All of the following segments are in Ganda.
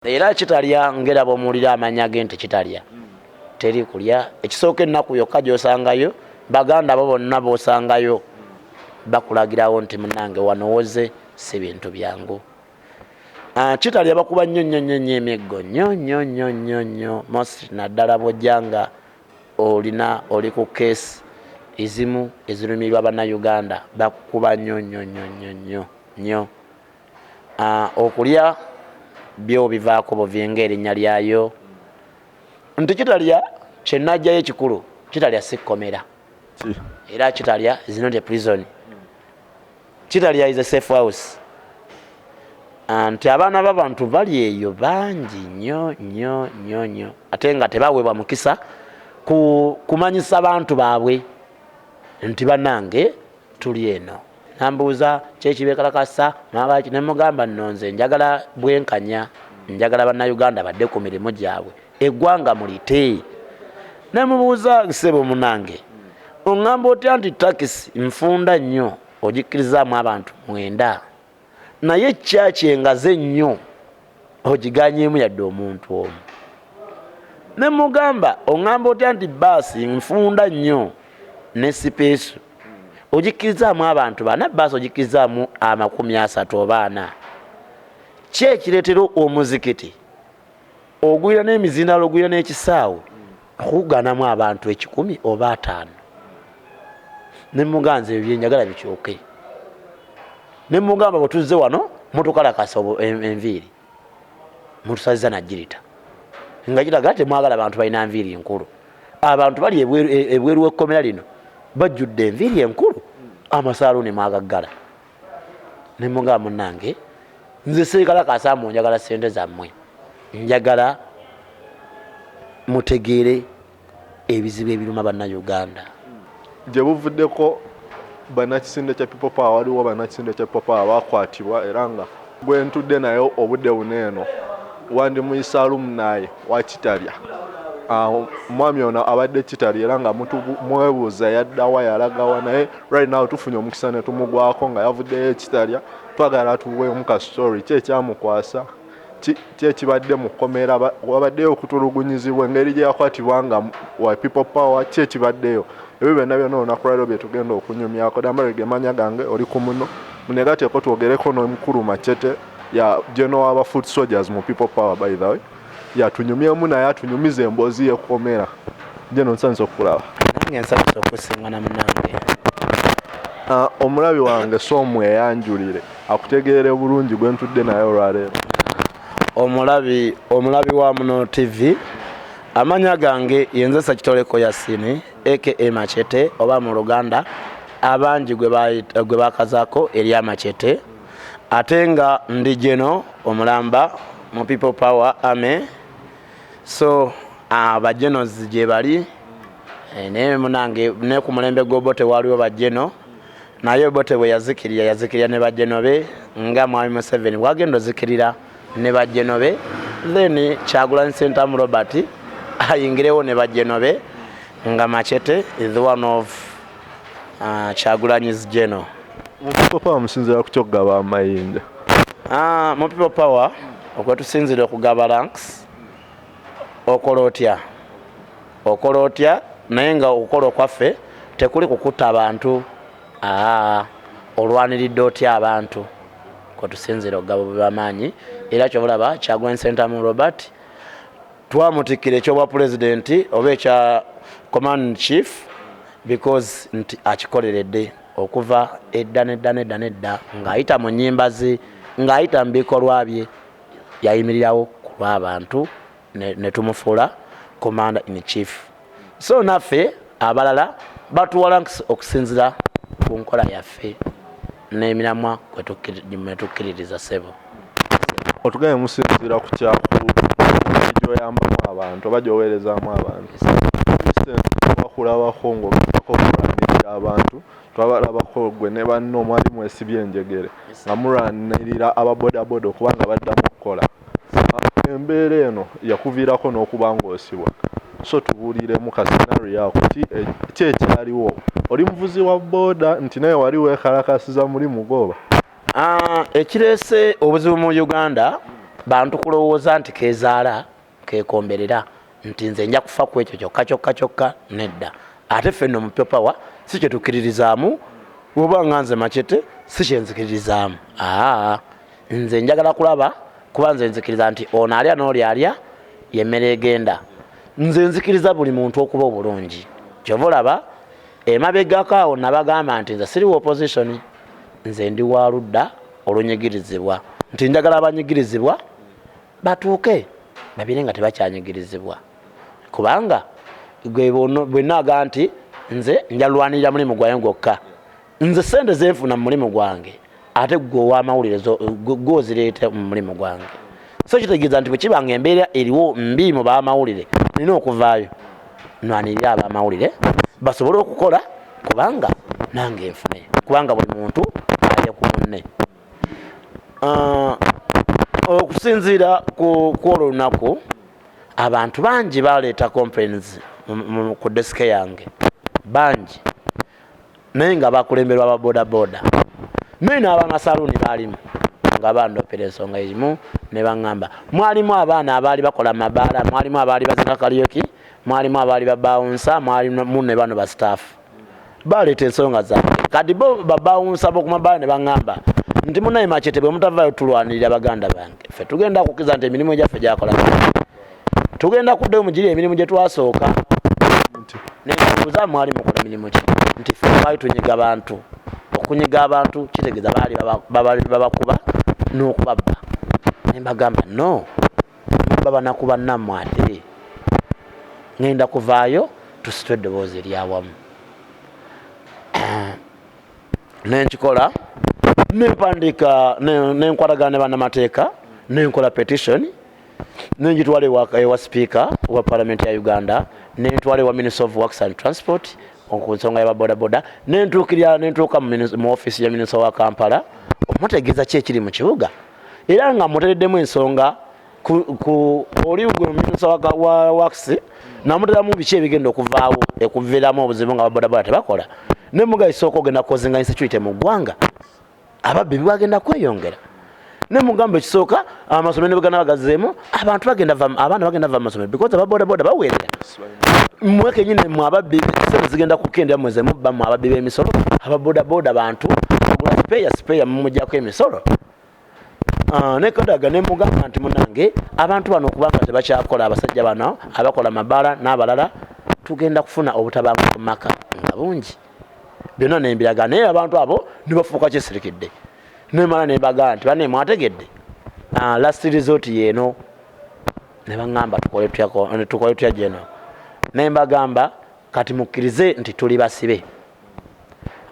Era kitalya ngera bw'omuwulira amanya ge nti kitalya teri kulya. Ekisooka ennaku yokka gy'osangayo baganda bo bonna b'osangayo bakulagirawo nti munnange wano woze si bintu byangu. Kitalya bakuba nnyo emiggo nnyo most naddala bw'ojjanga oli ku keesi ezimu ezirumirwa bannayuganda bakuba nnyo. Okulya byo bivaako buvinga erinnya lyayo nti kitalya kyenajjayo ekikulu kitalya si Komera era kitalya is not a prison. Kitalya is a safe house. Nti abaana b'abantu bali eyo bangi nnyo ate nga tebaweebwa mukisa kumanyisa bantu baabwe nti bannange tuli eno. Nambuuza kyekibeekalakasa nabaki ne mugamba nno nze njagala bwenkanya, njagala bannayuganda badde ku mirimu gyabwe, eggwanga mulite. Ne mubuuza gisebo munange oŋŋamba otya nti takisi nfunda nnyo ogikkirizaamu abantu 9 naye kyaki engaze nnyo ogiganyeemu yadde omuntu omu. Ne mugamba oŋŋamba otya nti baasi nfunda nnyo ne sipeesu ogikkirizaamu abantu 4 baasi ogikkirizaamu 30 oba 40. Ki ekireetera omuzikiti ogwira n'emizindaalo ogwira n'ekisaawe okugaanamu abantu 10 oba 5? Ne muganze ebyo byenjagala bikyoke. Ne mugamba bwe tuzze wano mutukalakasa enviiri mutusaziza najjirita nga kiraga temwagala abantu balina nviiri enkulu. Abantu bali ebweru w'ekkomera lino bajjudde enviiri enkulu amasaaluuni mwagaggala. Ne mugamba munnange nze seekalakasa mu njagala ssente zammwe, njagala mutegeere ebizibu ebiruma bannayuganda. Gye buvuddeko bannakisinde kya People Power waliwo bannakisinde kya People Power bakwatibwa era nga gwe ntudde nayo obudde buneeno wandi muyisaalumu naye wa kitalya. Mwami ono abadde kitalya era nga mwebuuza yaddawa yalagawa naye right now tufunye omukisa ne tumugwako nga yavuddeyo kitalya. Twagala tuweemu ka story ki ekyamukwasa, ki ekibadde mu Komera, wabaddeyo okutulugunyizibwa engeri gye yakwatibwa nga wa People Power, ki ekibaddeyo. Ebyo byonna olunaku lwaleero bye tugenda okunyumyako. Dambarege manya gange oli ku muno munegateeko twogereko n'omukulu Machete ya general aba foot soldiers mu People Power by the way. Yatunyumyemu naye atunyumiza emboozi ye Komera. Nje nonsanze okulaba. Nange nsanyuse okusiŋŋana munnange. Omulabi wange Somu eyanjulire akutegeere bulungi gwe ntudde naye olwaleero. Omulabi wa Muno TV amanya gange yenze Sakitoleko Yasini aka Machete oba mu Luganda abangi gwe bakazaako eri Machete. Ate nga ndi geno omulamba mu People Power Army. So abajeno gye bali naye munange ne ku mulembe gw'Obote waliwo bajeno naye Obote bwe yazikirira ne bajeno be nga Mwami Museveni bwagenda ozikirira ne bajeno be, then Kyagulanyi Ssentamu Robert ayingirewo ne bajeno be nga Machete is one of Kyagulanyi's general. Mu People Power musinzira ku kyokugaba amayinja? Mu People Power okwetusinzira okugaba ranks okola otya naye nga okukola okwaffe tekuli kukutta abantu. Olwaniridde otya abantu kwetusinzira okugaba bw'amaanyi era kyobulaba Kyagulanyi Ssentamu Robert twamutikkira ekyobwa pulezidenti oba ekya command chief because nti akikoleredde okuva edda ng'ayita mu nnyimba ze ng'ayita mu bikolwa bye yayimirirawo ku lw'abantu ne tumufuula commander in chief. So naffe abalala batuwa okusinzira ku nkola yaffe n'emiramwa kwetukkiririza ssebo. Otugaye musinzira ku gyoyambamu abantu oba gyoweerezaamu abantu. Twakulabako ng'ogezaako okulanirira abantu, twabalabako gwe ne banno mwali mwesibye enjegere nga mulanirira ababodaboda okubanga baddamu okukola. Embeera eno yakuviirako n'okuba ng'osibwa. So tubuuliremu ka scenario ako ki ekyaliwo. Oli muvuzi wa boda nti naye wali weekalakasiza mulimu gooba? Ekireese obuzibu mu Uganda bantu kulowooza nti kezaala kekomberera nti nze nja kufa ku ekyo kyokka nedda. Ate ffenno mu Pawa si kye tukkiririzaamu, oba nga nze Machete si kye nzikiririzaamu. Nze njagala kulaba kuba nze nzikiriza nti ono alya n'oli alya yemmere egenda. Nze nzikiriza buli muntu okuba obulungi. Kyova olaba emabegako awo nabagamba nti nze siriwo opposition, nze ndi wa ludda olunyigirizibwa, nti njagala abanyigirizibwa batuuke babire nga tebakyanyigirizibwa, kubanga bwe naaga nti nze njalwanirira mulimu gwange gwokka, nze sente zenfuna mu mulimu gwange, ate gwe ow'amawulire gwozireeta mu mulimu gwange. So kitegeeza nti bwe kibanga embeera eriwo mbi mu b'amawulire, nina okuvaayo nwanirira ab'amawulire basobole okukola, kubanga nange nfune, kubanga buli muntu alya ku munne. Okusinziira ku olwo olunaku, abantu bangi baleeta complaints ku desike yange, bangi, naye nga bakulemberwa ba bodaboda. Naye n'abamasaluuni baalimu nga bandopera ensonga ezimu ne baŋŋamba, mwalimu abaana abaali bakola mabaala, mwalimu abaali bazina kalyoki, mwalimu abaali babawunsa, mwalimu ne bano bastaafu. Baleeta ensonga zange, kati bo babawunsa b'oku mabaala ne baŋŋamba nti munaye Machete bwe mutavaayo tulwanirira baganda bange, ffe tugenda kukiza nti emirimu gyaffe gyakola, tugenda kuddayo mugiri emirimu gye twasooka. Nebuuza mwali mukola mirimu ki? Nti ffe twali tunyiga bantu. Okunyiga abantu kitegeeza baali babakuba n'okubabba. Ne mbagamba no, mubba banakuba nammwe ate. Ngenda kuvaayo tusitwe eddoboozi eryawamu. Nenkikola, nempandiika, nenkwatagana ne bannamateeka, nenkola petition, nenjitwala ewa speaker wa parliament ya Uganda, nentwala ewa Minister of Works and Transport ku nsonga y'ababodaboda, nentuuka mu office ya Minister wa Kampala omutegeeza ki ekiri mu kibuga, era nga mutereddemu ensonga oli gwe Minister wa Works namuteramu biki ebigenda okuvaawo okuviiramu obuzibu nga ababodaboda tebakola. Ne mugayisooka ogenda kukozinga insecurity mu ggwanga, ababbi bagenda kweyongera. Ne mugamba ekisooka amasomero ne bagana bagazeemu, abaana bagenda va amasomero because ababodaboda baweerera. Mweke nyine mu ababbi sente zigenda kukendera mweze mubba mu ababbi b'emisolo, ababodaboda bantu bagula sipeya mumujjako emisolo. Ne Kadaga ne mugamba nti munange abantu bano okubanga tebakyakola, abasajja bano abakola mabaala n'abalala, tugenda kufuna obutabangu ku maka nga bungi. Byonna nembiraga, naye abantu abo nibafuuka kyesirikidde. Nemala nembaga nti banne mwategedde, last resort yeeno. Ne baŋŋamba tukole tutya gyeno. Nembagamba kati mukkirize nti tuli basibe,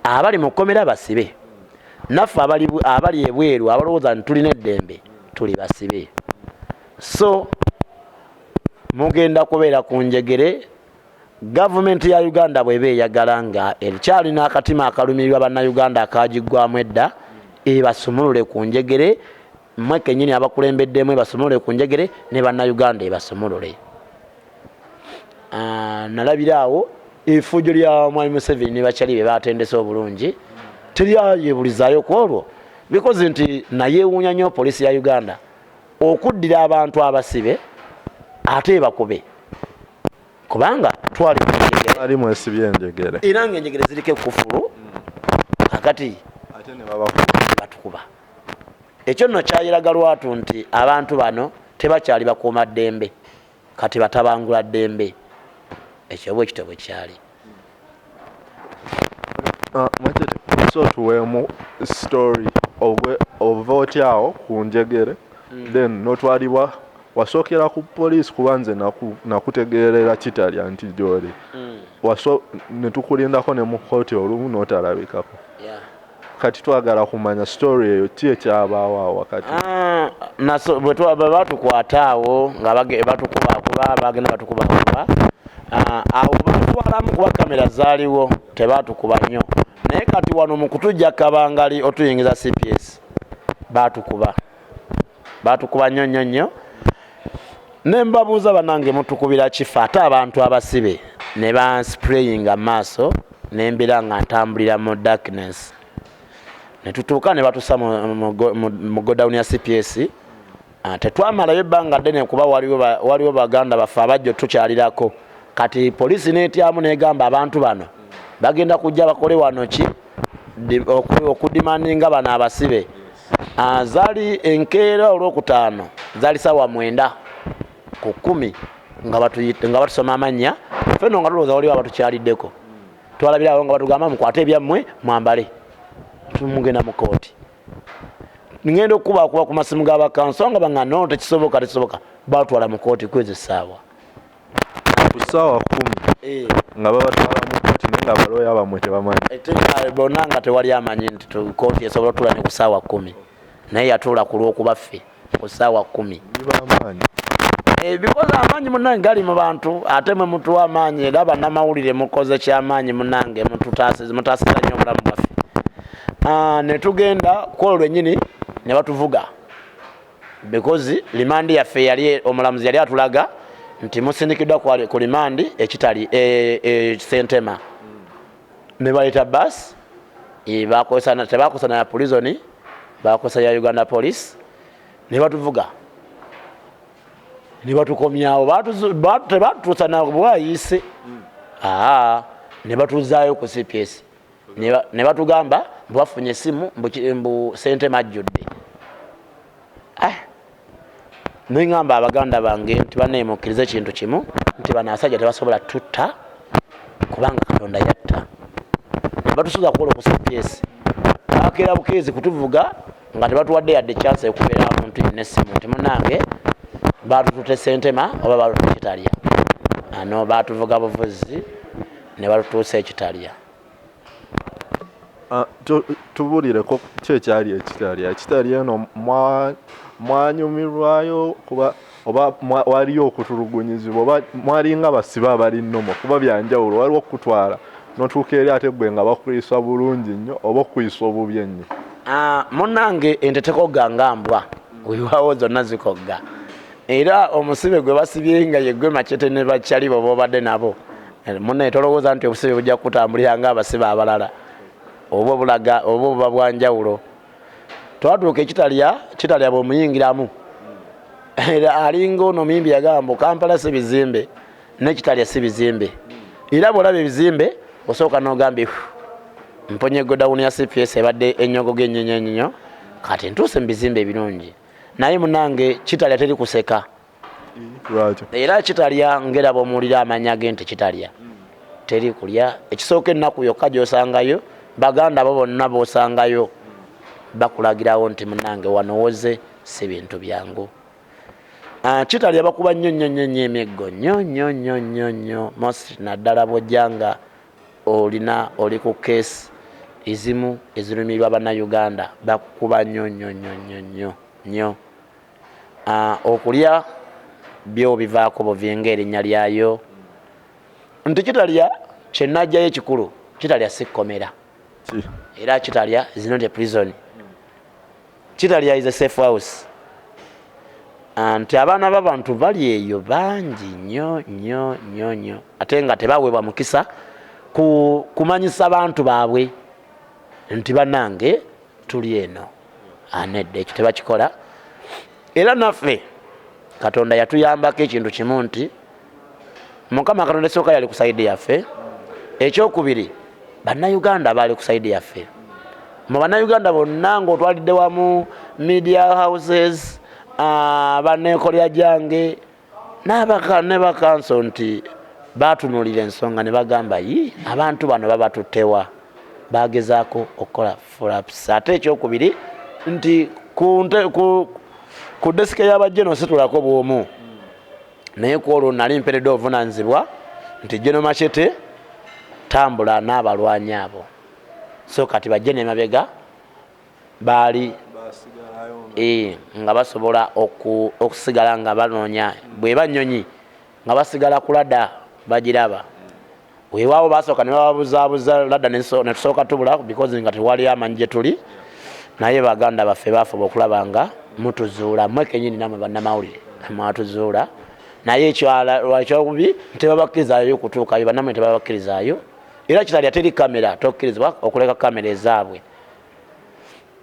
abali mu Komera basibe, naffe abali ebweru abalowooza nti tulina eddembe tuli basibe. So mugenda kubeera ku njegere. Gavumenti ya Uganda bw'eba eyagala nga ekyalina akatima akalumirirwa bannayuganda akagiggwamu edda, ebasumulule ku njegere, mmwe kennyini abakulembeddemu ebasumulule ku njegere, ne bannayuganda ebasumulule. Nalabira awo efujjo lya Mwami Museveni ne bakyali be batendese obulungi teryayebulizaayo ku olwo, because nti nayeewuunya nnyo poliisi ya Uganda okuddira abantu abasibe ate ebakube, kubanga twali ali mwesibye enjegere era ng'enjegere ziriko ekkufulu kakati ate ne batukuba. Ekyo nno kyayiraga lwatu nti abantu bano tebakyali bakuuma ddembe, kati batabangula ddembe. Ekyo bwe kitabo kyali. Machete, so tuweemu story ova otyawo ku njegere, then notwalibwa wasookera ku poliisi kuba nze nakutegeerera kitalya nti gy'oli. Ne tukulindako ne mu kooti olumu n'otalabikako. Kati twagala kumanya story eyo ki ekyabaawo awo wakati. Bwe batukwata awo nga batukuba bagenda batukuba awo batutwalamu kuba kamera zaaliwo tebatukuba nnyo, naye kati wano mu kutujja kabangali otuyingiza CPS batukuba nnyo. Ne mbabuuza bannange mutukubira kifa, ate abantu abasibe ne bansprayinga maaso nembira nga ntambulira mu darkness. Ne tutuuka ne batusa mu godown ya CPS tetwamalayo ebbanga ddene kuba waliwo baganda baffe abajja tukyalirako kati poliisi netyamu negamba abantu bano bagenda kujja bakole wano ki okudimandinga bano abasibe. Zaali enkeera olwokutaano zaali sawa 9 ku 10 nga batusoma amannya fenno nga tulowooza waliwo abatukyaliddeko twalabirawo nga batugamba mukwate ebyammwe mwambale tumugenda mu kooti. Ngenda okukubakuba ku masimu g'abakanso nga banga no tekisoboka batwala mu kooti kwezi essaawa ku ssaawa 10 nga babatwala mu kooti naye nga abalooya bamwe tebamanyi bonna nga tewali amanyi nti kooti esobola otula ne ku ssaawa 10 naye yatuula ku lw'okuba ffe ku ssaawa 10 bikoze amaanyi munnange gali mu bantu ate mwe mutuwa amaanyi era bannamawulire mukoze kyamaanyi munnange mutaasiza nnyo obulamu bwaffe. Ne tugenda kwolwo lwennyini ne batuvuga because limandi yaffe yali omulamuzi yali atulaga nti musindikiddwa ku limandi ekitali Sentema ne baleeta basi tebakozesa na prison bakozesa ya Uganda Police ne batuvuga ne batukomyawo tebatutuusa na bwayise ne batuzaayo ku CPS ne batugamba bafunye essimu mbu Sentema ajjudde. Nengamba abaganda bange nti baneemukkirize ekintu kimu nti bano abasajja tebasobola tutta kubanga Katonda yatta. Batusuza kukola ku CPS bakeera bukeezi kutuvuga nga tebatuwadde yadde chance ekubeera muntu n'essimu nti munnange batutute Sentema oba batutute Ekitalya. Ano batuvuga buvuzi ne batutuusa Ekitalya. Tubuulireko ki ekyali Ekitalya? Ekitalya eno mwanyumirwayo kuba oba waliyo okutulugunyizibwa oba mwalinga basiba abali nnomo kuba byanjawulo waliwo okutwala notuuka eri ate gwe nga bakuyisa bulungi nnyo oba okuyisa obubi ennyo? Munnange ente tekogga nga mbwa weewaawo zonna zikogga era omusibe gwe basibye nga yegwe Machete ne bakyali bo bobadde nabo munnaye tolowooza nti obusibe bujja kutambulira nga abasibe abalala oba bulaga oba obuba bwanjawulo. Twatuuka Ekitalya bw'omuyingiramu era alinga ono muyimbi yagamba Kampala si bizimbe n'Ekitalya si bizimbe era bw'olaba ebizimbe osooka n'ogamba mponye godawuni ya CPS ebadde ennyogoga ennyo kati ntuuse mu bizimbe ebirungi naye munnange Kitalya teri kuseka era Kitalya ngeraba omuwulira amanya ge nti Kitalya teri kulya. Ekisooka ennaku yokka gy'osangayo baganda bo bonna b'osangayo bakulagirawo nti munnange wanowoze si bintu byangu. Kitalya bakuba nnyo emiggo nnyo most naddala bw'ojjanga oli ku keesi ezimu ezirumirwa bannayuganda bakuba nnyo. Okulya byo bivaako buvinga erinnya lyayo nti Kitalya kyenajjayo ekikulu Kitalya si Komera era Kitalya is not a prison. Kitalya is a safe house. Nti abaana b'abantu bali eyo bangi nnyo ate nga tebaweebwa mukisa kumanyisa bantu baabwe nti bannange tuli eno anedde ekyo tebakikola. Era naffe Katonda yatuyambako ekintu kimu nti Mukama Katonda esooka yali ku sayidi yaffe, ekyokubiri bannayuganda baali ku sayidi yaffe. Mu bannayuganda bonna ng'otwalidde wamu media houses banneekolya gyange ne bakanso nti baatunuulira ensonga ne bagamba abantu bano babatuttewa bagezaako okukola fulaps. Ate ekyokubiri nti ku desike y'abajeno situlako bwomu naye ku olwo nali mperedde obuvunaanyizibwa nti General Machete tambula n'abalwanyi abo so kati bajene emabega baali nga basobola okusigala nga banoonya bweba nnyonyi nga basigala ku ladda bagiraba. Weewaawo basooka ne bababuzaabuza ladda ne tusooka tubula because nga tewali amanyi gye tuli naye baganda baffe baafuba okulaba nga mutuzuula mmwe kennyini nammwe bannamawulire mwatuzuula naye ekyobubi tebabakkirizaayo kutuukayo bannammwe tebabakkirizaayo era Kitalya teri kamera tokkirizibwa okuleka kamera ezaabwe.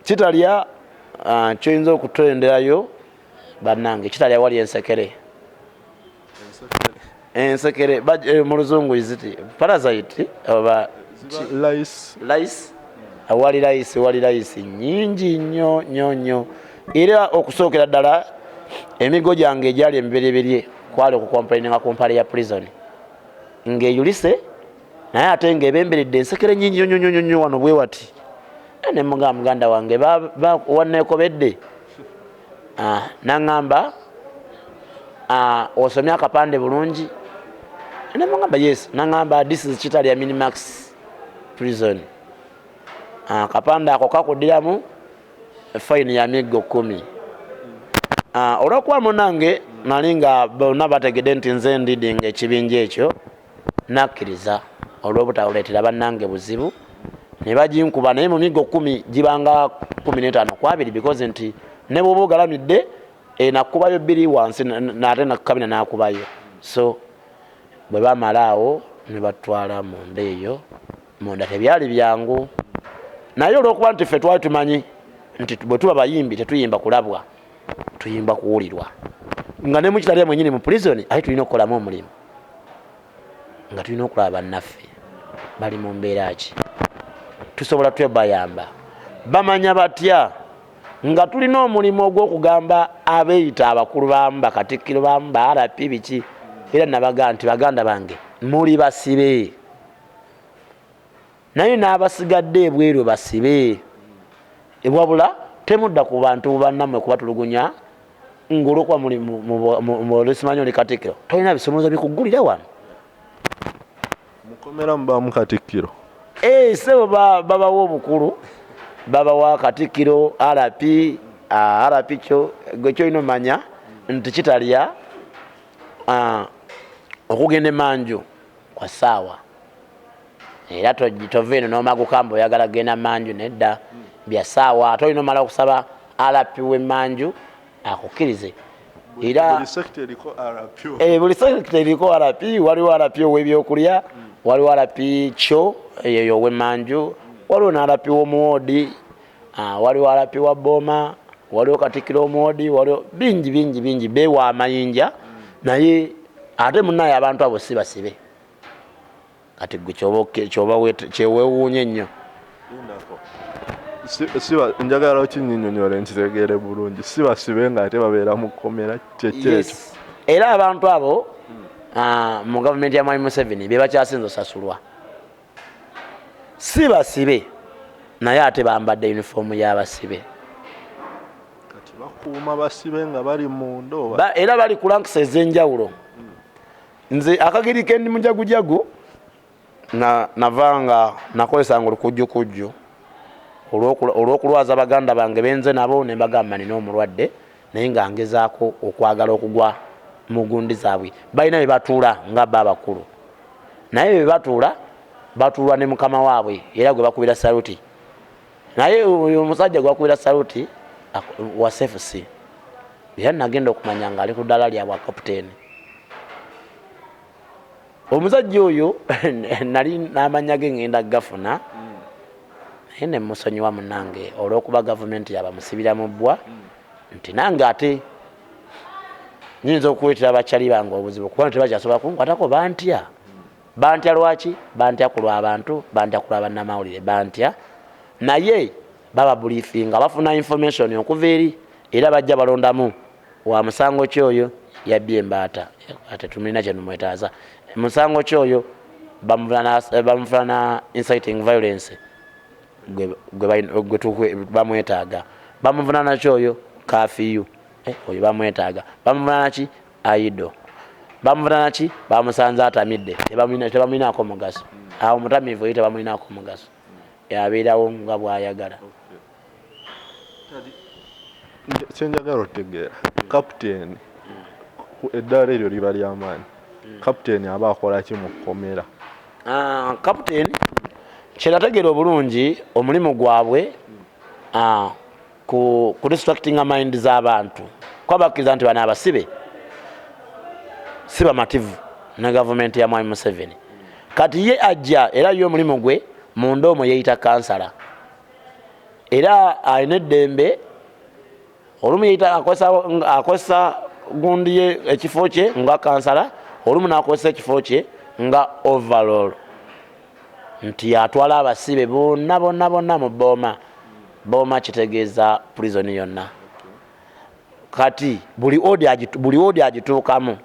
Kitalya kyoyinza okutenderayo bannange Ekitalya wali ensekere mu luzungu iziti parasite oba lice wali lice nyingi nnyo era okusookera ddala emigo gyange egyali emibereberye kwali okukomplaininga ku mpale ya prison ng'eyulise naye ate ng'ebemberedde ensekere nyingi nnyo wano bwe wati ne muganda wange wanneekobedde naŋŋamba osomye akapande bulungi ne mugamba yes naŋŋamba this is Ekitalya Minimax prison akapande ako kakuddiramu fine ya miggo 10 olw'okuba munange nali nga bonna bategedde nti nze ndidinga ekibinja ekyo nakkiriza olw'obutawuleetera bannange buzibu ne baginkuba naye mu miggo 10 gibanga 15 ku 2 because nti ne bw'oba ogalamidde nakubayo 2 wansi nate nakukabina nakubayo so bwe bamala awo ne batwala munda eyo munda tebyali byangu naye olw'okuba nti ffe twali tumanyi nti bwe tuba bayimbi tetuyimba kulabwa tuyimba kuwulirwa nga ne mu Kitalya mwennyini mu prison aye tulina okukolamu omulimu nga tulina okulaba bannaffe bali mu mbeera ki tusobola twebayamba bamanya batya nga tulina omulimu ogw'okugamba abeeyita abakulu bamu bakatikkiro bamu ba RP biki era nabaga nti baganda bange muli basibe naye n'abasigadde ebweru basibe wabula temudda ku bantu bannammwe kubatulugunya ng'olwokuba muli mu lesimanyi oli katikkiro tolina bisomozo bikuggulira wano mukomera mubaamu katikkiro sebo babawa obukulu babawa katikkiro RP kyo gwe kyolina omanya nti Kitalya okugenda emanju kwa ssaawa era tova eno n'omagukamba oyagala genda manju nedda bya ssaawa ate olina omala okusaba RP w'emanju akukkirize era buli sector eriko RP waliwo RP ow'ebyokulya waliwo RP kyo eyo ow'emanju waliwo na RP w'omuwoodi waliwo RP wa Boma waliwo katikkiro omuwoodi waliwo bingi beewa amayinja naye ate munnaye abantu abo si basibe kati gwe kyewewuunye ennyo njagala okinnyinnyonnyole nkitegeere bulungi si basibe nga ate babeera mu kkomera kyekyo era abantu abo mu gavumenti ya Mwami Museveni be bakyasinza osasulwa si basibe naye ate bambadde yunifoomu y'abasibe kati bakuuma basibe nga bali munda era bali ku lankisi ez'enjawulo nze akagiri ke ndi mujagujagu navanga nakozesanga olukujjukujju olw'okulwaza baganda bange benze nabo ne mbagamba nina omulwadde naye nga ngezaako okwagala okugwa mu gundi zaabwe balina bye batuula nga bba abakulu naye bye batuulwa ne mukama waabwe era gwe bakubira saluti naye oyo omusajja gwe bakubira saluti wa CFC era nagenda okumanya nga ali ku ddala lya bwa kapiteeni omusajja oyo nali n'amanya ge ngenda gafuna naye ne musonyiwa munange olw'okuba gavumenti yabamusibira mu bbwa nti nange ate nyinza okuleetera abakyali bange obuzibu kuba tebakyasobola kunkwatako bantya lwaki bantya ku lw'abantu bantya ku lwa bannamawulire bantya naye baba buliefinga bafuna information okuva eri era bajja balondamu wa musango kyoyo yabbye embaata ate tumulina kye numwetaaza musango kyoyo bamufuna inciting violence gwe bamwetaaga bamuvunana kyoyo kafiyu oyo bamwetaaga bamuvunana ki aido bamuvunana ki bamusanze atamidde tebamulinako mugaso awo mutamivu yite bamulinako mugaso yabeerawo nga bwayagala kyenjagala otegeera kapiteeni eddaala eryo liba ly'amaanyi kapiteeni aba akola ki mu kkomera kapiteeni kyenategeera obulungi omulimu gwabwe ku distracting mind z'abantu kwabakkiriza nti bano abasibe si bamativu ne gavumenti ya Mwami Museveni kati ye ajja era ye omulimu gwe munda omwo yeeyita kansala era alina eddembe olumu yita akozesa gundi ye ekifo kye nga kansala, olumu n'akozesa ekifo kye nga overall, nti yatwala abasibe bonna mu booma kitegeeza prison yonna. Kati buli wodi agituukamu,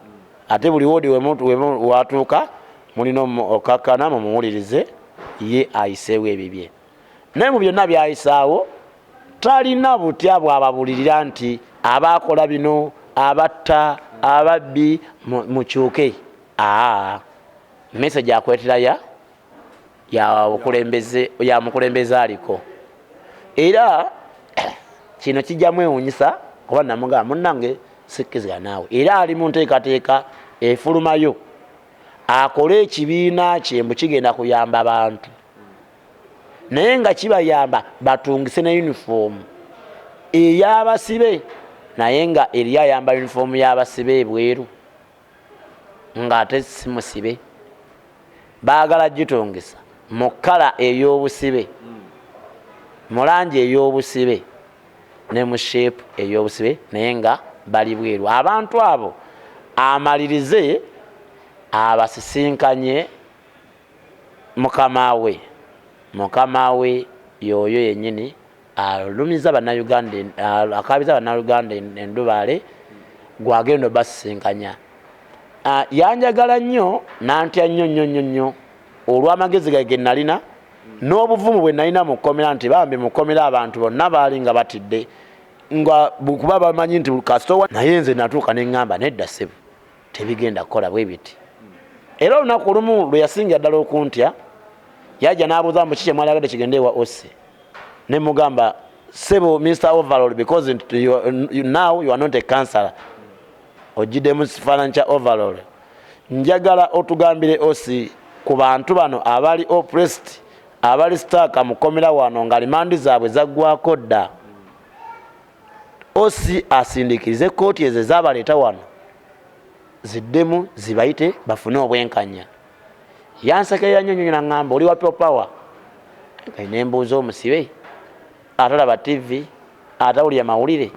ate buli wodi watuuka mulina okakkana mumuwulirize ye ayiseewo ebibye. Naye mu byonna byayisaawo talina butya bw'ababulirira nti abaakola bino, abatta, ababbi mukyuke. Message akwetera ya mukulembeze aliko. Era kino kijjamu ewunyisa kuba namugamba munnange sikkizigana naawe. Era ali mu nteekateeka efulumayo akole ekibiina kye mbu kigenda kuyamba abantu. Naye nga kibayamba batungise ne uniform ey'abasibe, naye nga eri ayamba uniform y'abasibe ebweru ng'ate si musibe. Baagala gitungisa mu kkala ey'obusibe, mu langi ey'obusibe ne mu shape ey'obusibe, naye nga bali bweru. Abantu abo amalirize abasisinkanye mukama we yoyo yennyini alumiza bannayuganda, akabiza bannayuganda endubaale gwagenda basisinkanya. Yanjagala nnyo nantya nnyo olw'amagezi ge nalina n'obuvumu bwe nalina mu kkomera, nti bambi mu kkomera abantu bonna baali nga batidde nga kuba bamanyi nti kasitowa. Naye nze natuuka ne ŋŋamba nedda ssebo tebigenda kukola bwe biti. Era olunaku olumu lwe yasingira ddala okuntya, yajja n'abuuza mu kiki mwalagadde kigende ewa Ossi. Ne mugamba ssebo Mr. Overall, because now you are not a counselor. Ogiddemu kifaananyi kya overall. Njagala otugambire Ossi ku bantu bano abali oppressed, abali staaka mu kkomera wano nga limandi zaabwe zaggwako dda. Ossi asindikirize kooti ezo ezabaleeta wano ziddemu zibayite bafune obwenkanya. Yansekerera nnyo n'aŋŋamba oli wa power. Ne mbuuza omusibe atalaba TV, atawulira mawulire,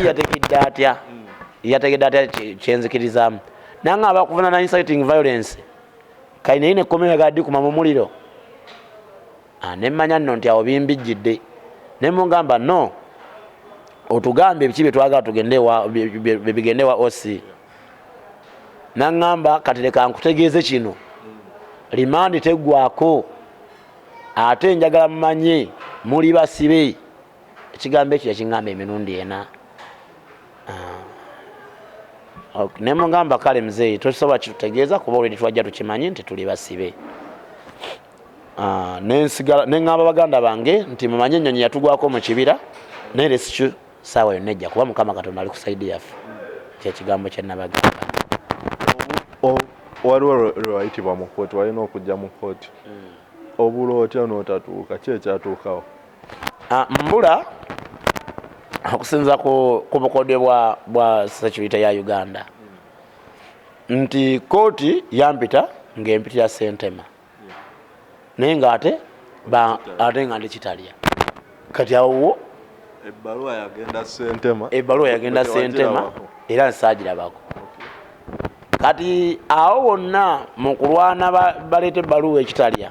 yategedde atya? Yategedde atya kyenzikirizamu? N'aŋŋamba kuvuna na inciting violence kali naye nekkomera gaddikuma mu muliro. Ne mmanya nno nti awo bimbijjidde. Ne mugamba no, otugambe ebiki bye twagala bigende wa Ossi. N'aŋŋamba kati leka nkutegeeze kino, limandi teggwako, ate njagala mumanye muli basibe. Ekigambo ekyo yakiŋŋamba emirundi ena. Ne mugamba kale muzeeyi tosobola kitutegeeza kuba olwedi twajja tukimanyi nti tuli basibe. Ne ŋŋamba baganda bange nti mumanye ennyonyi yatugwako mu kibira naye lesikyo saawa yonna ejja kuba Mukama Katonda ali ku sayidi yaffe. Kyekigambo kye nabagamba. Waliwo lwe wayitibwa mu kkooti, walina okujja mu kkooti. Obula otya n'otatuuka, ki ekyatuukawo? Mbula okusinza ku bukodyo bwa security ya Uganda nti kooti yampita ng'empitira Ssentema, naye ng'ate nga ndi Kitalya. Kati awo ebbaluwa yagenda Ssentema, era nsaagirabako. Kati awo wonna mu kulwana baleeta ebbaluwa Ekitalya,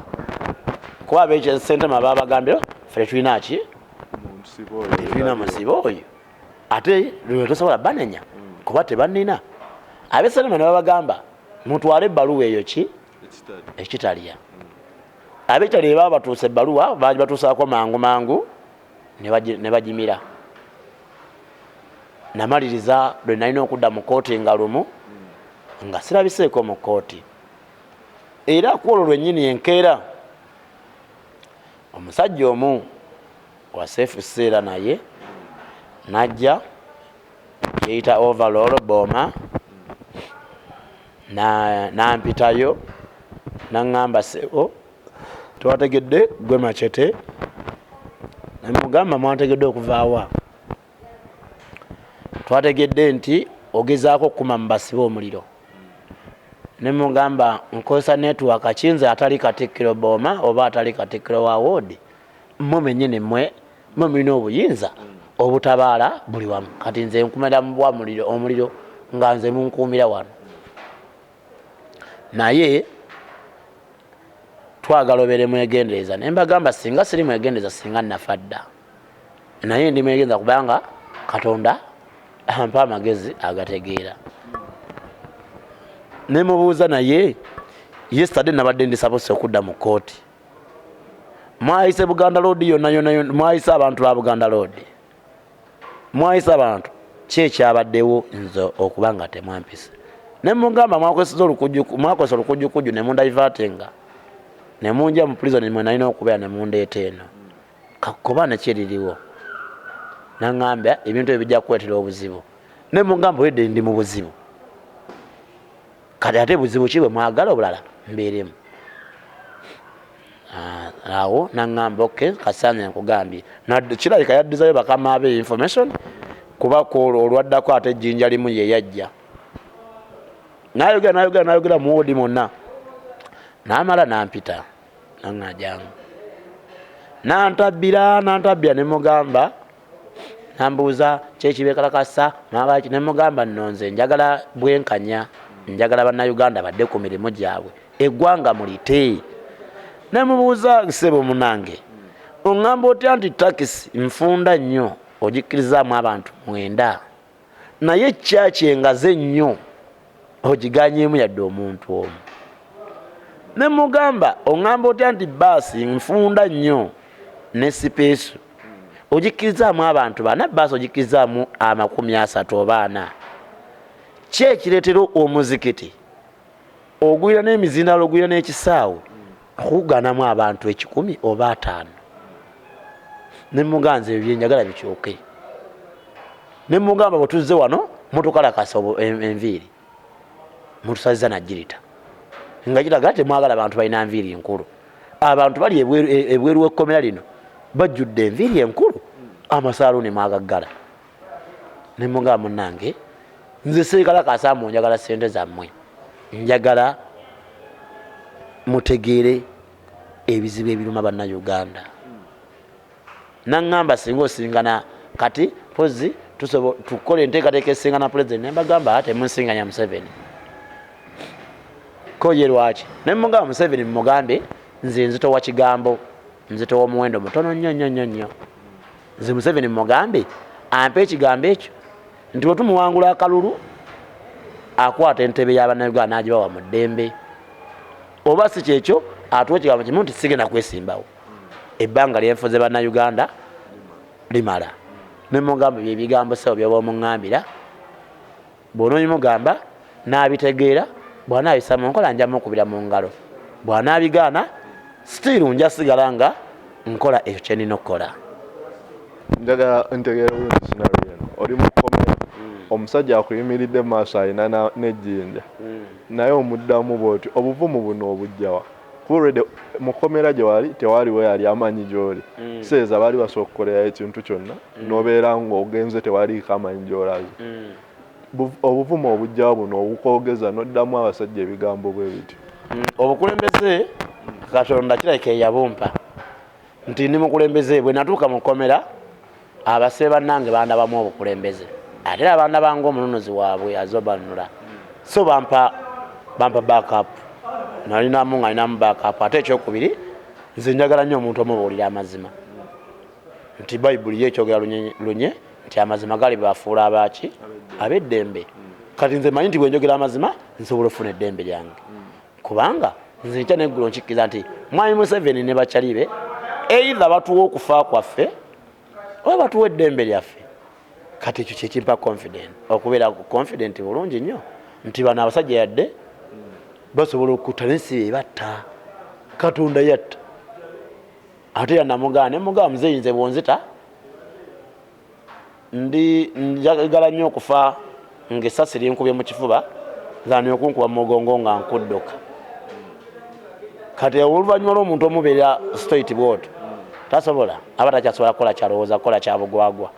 kuba ab'ekyo Ssentema babagambira ffe tulina ki? Tulina musibe oyo. Ate lwe tosobola banenya kuba tebannina. Ab'e Ssentema ne babagamba mutwale ebbaluwa eyo ki? Ekitalya. Ab'Ekitalya baba batuusa ebbaluwa batuusaako mangu ne bagimira. Namaliriza lwe nalina okudda mu kkooti nga lumu nga sirabiseeko mu kkooti. Era ku olwo lwennyini enkeera omusajja omu wa seefu seera naye najja yeyita overall booma nampitayo naŋŋamba sebo twategedde gwe Machete. Namugamba mwategedde okuvaawa? Twategedde nti ogezaako okukuma mu basibe omuliro. Ne mugamba nkozesa network kinze atali Katikkiro booma oba atali Katikkiro wa woodi, mmwe mennyini mmwe mulina obuyinza obutabaala buli wamu kati nze nkumira mu bwa omuliro nga nze munkuumira wano naye twagala obeere mwegendereza naye mbagamba singa siri mwegendereza singa nafa dda naye ndi mwegendereza kubanga Katonda ampa amagezi agategeera ne mubuuza naye yesterday nabadde ndi sapose okudda mu kooti mwayise Buganda Road yonna mwayise abantu ba Buganda Road mwayise abantu kyekyabaddewo nze okuba nga temwampise ne mugamba mwakozesa olukujjukujju ne mundaivatinga ne munja mu prison mwe nalina okubeera ne mundeeta eno kakuba nekyeririwo naŋŋambya ebintu ebijja kukwetera obuzibu ne mugamba wedde ndi mu buzibu kati ate buzibu ki bwe mwagala obulala mbeeremu awo naŋŋamba oke kasaanye nkugambye kirabika yaddizayo bakama abe information kuba olwaddako ate ejjinja limu ye yajja nayogera mu woodi mwonna n'amala nampita naŋŋajangu nantabbira ne mugamba nambuuza kyekibekalakasa mabaki ne mugamba nno nze njagala bwenkanya njagala bannayuganda badde ku mirimu gyabwe eggwanga mulite ne mubuuza ssebo munange oŋŋamba otya nti takisi nfunda nnyo ogikkirizaamu abantu 9 naye kyaki engaze nnyo ogiganyeemu yadde omuntu omu ne mugamba oŋŋamba otya nti baasi nfunda nnyo ne sipeesu ogikkirizaamu abantu 4 baasi ogikkirizaamu 30 oba 4 ki ekireetera omuzikiti ogwira n'emizindaalo ogwira n'ekisaawe okuganamu abantu 10 oba 5 ne muganza ebyo byenjagala bikyuke ne mugamba bwe tuzze wano mutukalakasa enviiri mutusaliza najirita nga kiraga temwagala abantu balina nviiri enkulu abantu bali ebweru w'ekkomera lino bajjudde enviiri enkulu amasaaluuni mwagaggala ne mugamba munnange nze seekalakasa mu njagala ssente zammwe njagala mutegeere ebizibu ebiruma bannayuganda naŋŋamba singa osingana kati pozi tukole enteekateeka esingana pulezidenti ne mbagamba temunsinganya Museveni koye lwaki ne mugamba Museveni mumugambe nze nzitowa kigambo nzitowa omuwendo mutono nnyo nze Museveni mumugambe ampe ekigambo ekyo nti bwe tumuwangula akalulu akwata entebe y'abannayuganda n'agibawa mu ddembe oba si kyekyo atuwa ekigambo kimu nti sigenda kwesimbawo ebbanga lyenfuze bannayuganda limala ne mugamba byebigambo sawo byoba omuŋŋambira bw'onoomugamba n'abitegeera bw'anaabisa mu nkola nja mukubira mu ngalo bw'anaabigaana sitiiru nja sigala nga nkola ekyo kye nina okukola njagala ntegeera bulungi sinabyo eno oli mu kkomera omusajja akuyimiridde mu maaso alina n'ejjinja naye omuddamu bw'oti obuvumu buno obujjawa kulwedde mu kkomera gye wali tewaliwo yali amanyi gy'oli seeza bali basobola okukolerayo ekintu kyonna n'obeera ng'ogenze tewaliiko amanyi gy'olaze obuvumu obujjawa buno obukwogeza n'oddamu abasajja ebigambo bwe biti obukulembeze Katonda kirabika yabumpa nti ndi mukulembeze bwe natuuka mu kkomera abasibe bannange bandabamu obukulembeze ate era bandabanga omununuzi waabwe azobanula so bampa backup nalinamu nga alinamu backup ate ekyokubiri nze njagala nnyo omuntu omubuulira amazima nti bayibuli ye ekyogera lunye nti amazima gali bafuula abaki ab'eddembe kati nze manyi nti bwe njogera amazima nsobola okufuna eddembe lyange kubanga nze nkya neggulu nkikkiriza nti mwami Museveni ne bakyalibe eitha batuwa okufa kwaffe oba batuwa eddembe lyaffe kati ekyo kyekimpa confident okubeera confident bulungi nnyo nti bano abasajja yadde basobola okutta n'ensi batta Katonda yatta ate yanamugamba ne mugamba muzeeyi nze bwonzita njagala nnyo okufa ng'essasi linkubye mu kifuba zani okunkuba mu mugongo nga nkudduka kati oluvannyuma lw'omuntu omubeera straight bw'otyo tasobola aba takyasobola kukola kyalowooza kukola kyabugwagwa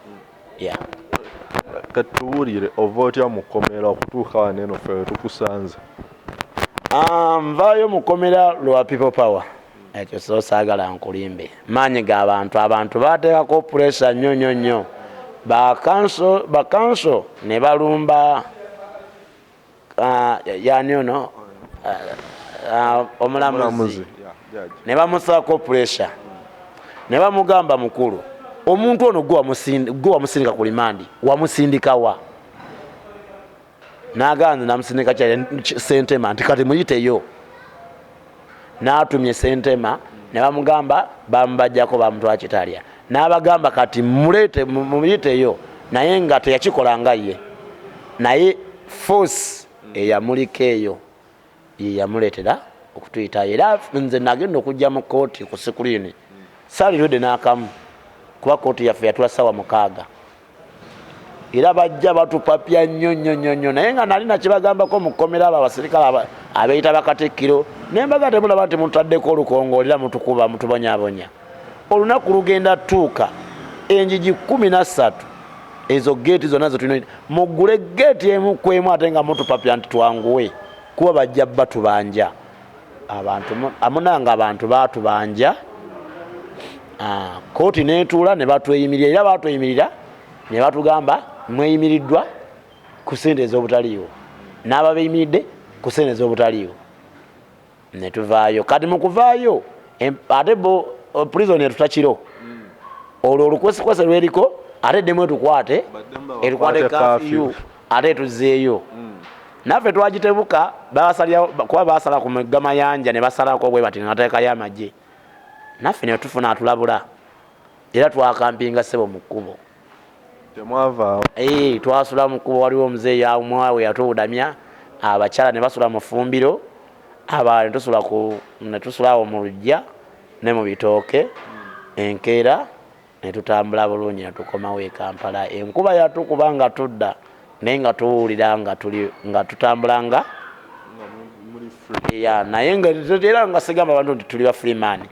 kati tubuulire ova otya mu kkomera okutuuka wano eno ffe tukusanze nvaayo mu kkomera lwa people power ekyo so saagala nkulimbe maanyi g'abantu bateekako pressure nnyo bakanso ne balumba yani ono omulamuzi ne bamusaako pressure ne bamugamba mukulu omuntu ono gwe wamusindika ku limandi wamusindikawa n'aganze namusindika Sentema nti kati muyiteyo n'atumye Sentema ne bamugamba bamubajjako bamutwala Kitalya n'abagamba kati muyiteyo naye nga teyakikola nga ye naye force eyamulika eyo ye yamuleetera okutuyitayo era nze nagenda okujja mu kooti ku sikulini saalirwedde n'akamu kuba kooti yaffe yatula ssaawa 6 era bajja batupapya nnyo naye nga nalina kyebagambako mu Komera abasirikale abeeyita bakatikkiro nembaga temulaba nti mutaddeko olukongoolera mutukuba mutubonyabonya olunaku lugenda tuuka enjiji 13 ezo geeti zonna zetulina muggule geeti emu kwemu ate nga mutupapya nti twanguwe kuba bajja batubanja abantu amunanga abantu batubanja kooti netuula ne batweyimirira era batweyimirira ne batugamba mweyimiriddwa ku ssente ez'obutaliiwo n'aba beyimiridde ku ssente ez'obutaliiwo ne tuvaayo kati mu kuvaayo ate prison etutakiro olwo olukwesikwesi lweriko ate ddemu etukwate kafiyu ate tuzeeyo naffe twagitebuka kuba basala ku Gamayanja ne basalako bwe bati ngateekayo amagye naffe ne tufuna atulabula era twakampinga ssebo mu kkubo twasula mu kkubo waliwo omuzeeyi amwawe yatuwudamya abakyala ne basula mu ffumbiro abalala ne tusula awo mu lujja ne mu bitooke enkeera ne tutambula bulungi ne tukomawo e Kampala enkuba yatukuba nga tudda naye nga tuwulira nga tutambula nga naye era nga sigamba abantu nti tuli ba freeman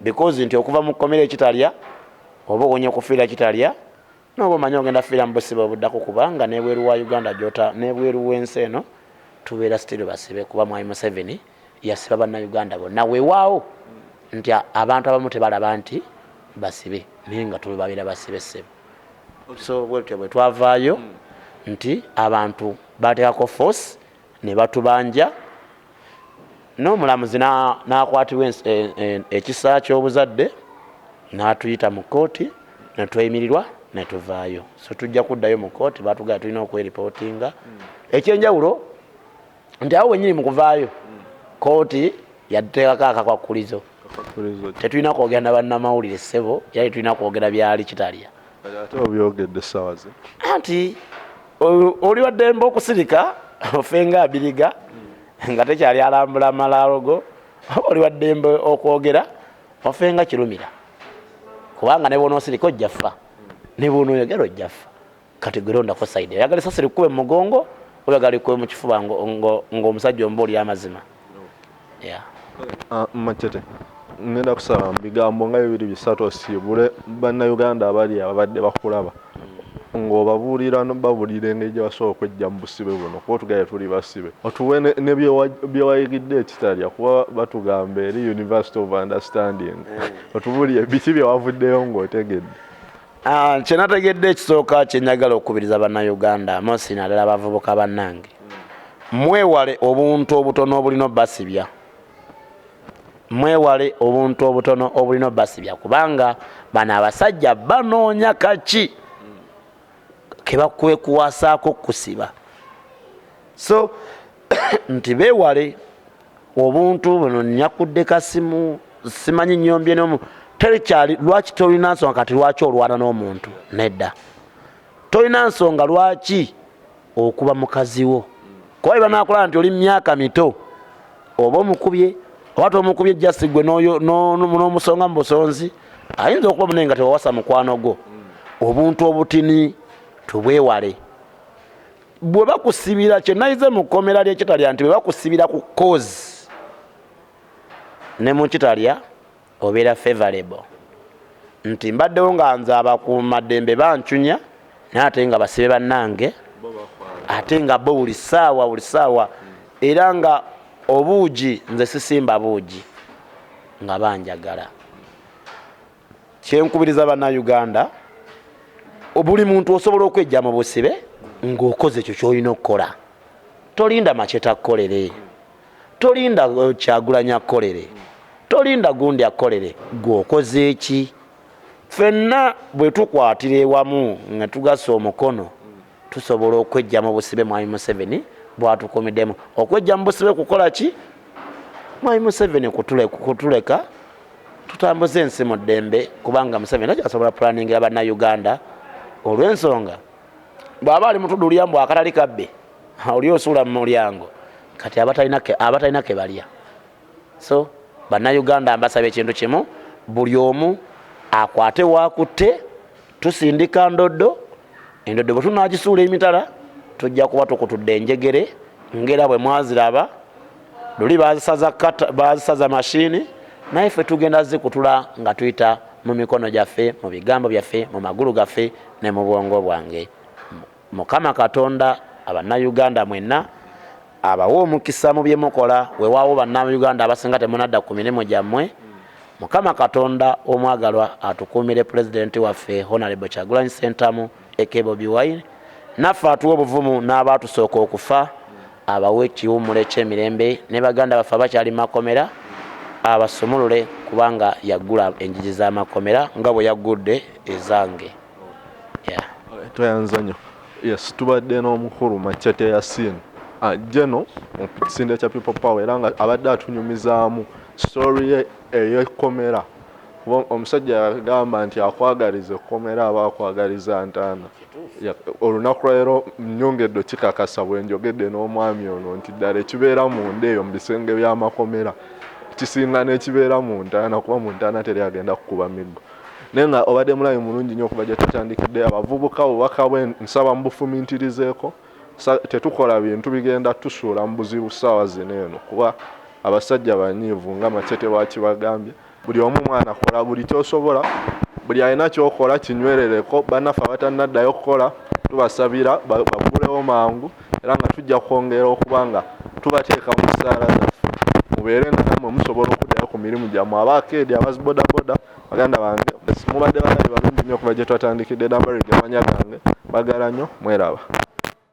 because nti okuva mu Komera Ekitalya oba owonye kufiira Kitalya noba omanyi ogenda fiira mu busibe obuddako kubanga n'ebweru wa Uganda n'ebweru w'ensi eno tubeera still basibe kuba Mwami Museveni yasiba bannayuganda bonna weewaawo nti abantu abamu tebalaba nti basibe naye nga tubabeera basibe ssebo so bwetyo bwe twavaayo nti abantu bateekako force ne batubanja n'omulamuzi n'akwatibwa ekisa ky'obuzadde n'atuyita mu kooti ne tweyimirirwa ne tuvaayo so tujja kuddayo mu kooti batugamba tulina okweripootinga ekyenjawulo nti awo wenyini mu kuvaayo kooti yaduteekako akakwakulizo tetulina kwogera na bannamawulire ssebo yali tulina kwogera byali Kitalya ate obyogedde essaawa ze anti oli waddembe okusirika ofenga abiriga nga tekyali alambula amalaalogo oli waddembe okwogera ofenga kirumira kubanga ne bwonoosirika ojjaffa ne bwonooyogera ojjaffa kati gwirondako saidi oyagala essasi likube mu mugongo oyagala likube mu kifuba ng'omusajja omuba oli amazima Machete ngenda kusaba bigambo nga 2-3 osiibule bannayuganda abali abadde bakulaba ng'obabuulira babuulira engeri gye basobola okwejja mu busibe buno kuba tugaye tuli basibe otuwe ne bye wayigidde Ekitalya kuba batugamba eri University of Understanding otubuulire biki bye wavuddeyo ng'otegedde kye nategedde ekisooka kye njagala okukubiriza bannayuganda mosi naddala abavubuka bannange mwewale obuntu obutono obulina obbasibya mwewale obuntu obutono obulina obbasibya kubanga bano abasajja banoonya kaki kebakwekuwasaako kusiba so nti beewale obuntu buno nyakudde kasimu simanyi nyombye n'omu terekyali lwaki tolina nsonga kati lwaki olwana n'omuntu nedda tolina nsonga lwaki okuba mukaziwo kuba banakola nti oli myaka mito oba omukubye oba tomukubye jasi gwe n'omusonga mu busonzi ayinza okuba munene nga tewawasa mukwano gwo obuntu obutini tubwewale bwe bakusibira kye nayize mu Komera ly'Ekitalya nti bwe bakusibira ku cause ne mu Kitalya obeera favorable nti mbaddewo nga nze abakuumaddembe bancunya naye ate nga basibe bannange ate nga bo buli ssaawa era nga obuugi nze sisimba buugi nga banjagala kyenkubiriza bannayuganda buli muntu osobola okwejja mu busibe ng'okoze ekyo ky'olina okukola. Tolinda Machete akkolere, tolinda Kyagulanyi akkolere, tolinda gundi akkolere, gw'okoze eki? Ffenna bwe tukwatira ewamu nga tugasa omukono tusobola okwejja mu busibe Mwami Museveni bw'atukuumiddemu. Okwejja mu busibe kukola ki? Mwami Museveni kutuleka tutambuze ensi mu ddembe, kubanga Museveni takyasobola pulaningira bannayuganda olw'ensonga bw'aba ali mutudulya mbu akatali kabbe oli osuula mu mulyango kati abatalina ke balya. So bannayuganda mbasaba ekintu kimu, buli omu akwate wakutte, tusindika ndoddo. Endoddo bwe tunaagisuula emitala tujja kuba tukutudde enjegere ngera bwe mwaziraba. Luli bazisaza mashini, naye ffe tugenda zikutula nga tuyita mu mikono gyaffe, mu bigambo byaffe, mu magulu gaffe ne mu bwongo bwange. Mukama Katonda abannayuganda mwenna abawa omukisa mu bye mukola, weewaawo bannayuganda abasinga temunadda ku mirimu gyammwe. Mukama Katonda omwagalwa atukuumire pulezidenti waffe Honorable Kyagulanyi Ssentamu aka Bobi Wine, naffe atuwa obuvumu n'abaatusooka okufa, abawe ekiwummula eky'emirembe, ne baganda baffe abakyali makomera abasumulule kubanga yaggula enjiji z'amakomera nga bwe yaggudde ezange. Twayanza nnyo. Yes, tubadde n'omukulu Machete Yasin jeno mu kisinde kya People Power era nga abadde atunyumizaamu story ey'ekkomera. Omusajja yagamba nti akwagaliza ekkomera aba akwagaliza ntaana. Olunaku leero nnyongedde kikakasa bwe njogedde n'omwami ono nti ddala ekibeera munda eyo mu bisenge by'amakomera kisinga n'ekibeera mu ntaana, kuba mu ntaana teri agenda kukuba miggo. Naye nga obadde mulabi mulungi nnyo okuba gye tutandikidde. Abavubuka obubaka bwe nsaba mbufumiitirizeeko, tetukola bintu bigenda tusuula mu buzibu ssaawa zino eno, kuba abasajja banyiivu nga Machete bw'akibagambye. Buli omu mwana kola buli ky'osobola, buli alina ky'okola kinywerereko. Bannaffe abatannaddayo kukola tubasabira bagulewo mangu, era nga tujja kwongera okuba nga tubateeka mu ssaala zaffe, mubeere nga nammwe musobola okuddayo ku mirimu gyammwe. Abakeedi abazibodaboda baganda bange mubadde balabi balungi nnyo okuba gye twatandikidde. Dambarige amanya gange bagala nnyo, mweraba.